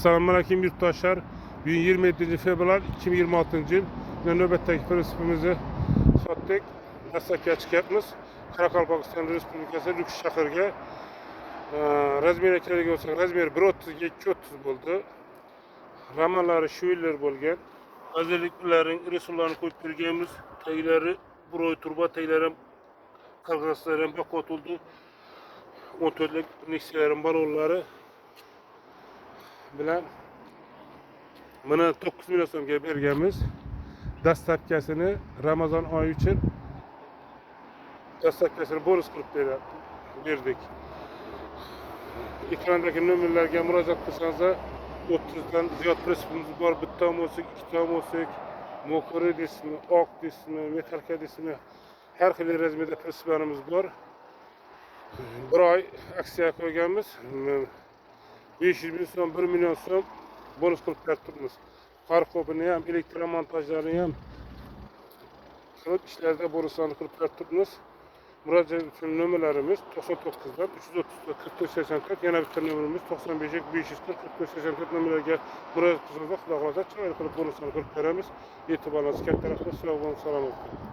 Selamünaleyküm yurttaşlar. Bugün 27 fevral 2026 yıl. Nöbetteki prensipimizi sattık. Destekçi çıkartmış. Karakalpakistan Respublikası Rükşakır'ga razmere kerak olsa razmer 1.30 ga 2.30 bo'ldi. Ramalari shuiller bo'lgan. Özelliklerin resullarini koyup berganmiz. Taglari buroy turba, taglari qirg'izlar ham yo'qotildi. 14 lik neksiyalar balonlari bilan mana 9 million so'mga berganmiz. Dastlabkasini Ramazon oyi uchun dastlabkasini bonus qilib berdik. Ekrandagi nomerlarga murojaat qilsangiz 30 dan ziyod prensipimiz bor. Bitta olsak, ikkita olsak, mokri deysizmi, oq deysizmi, metalka deysizmi, har xil razmerda prensiplarimiz bor. Bir oy aksiya qo'yganmiz. 500 ming so'm, 1 million so'm bonus qilib beribmiz. Qarqobini ham, elektromontajlarini ham qilib ishlarda bonuslarni qilib beribmiz. Murojaat uchun nomerlarimiz 99 dan 334 44 84, yana bitta nomerimiz 95 540 44 84 nomerlarga murojaat qilsangiz, xudo xolasa chiroyli qilib bonuslarni qilib beramiz. E'tiboringiz katta rahmat. Sog' bo'ling, salomat bo'ling.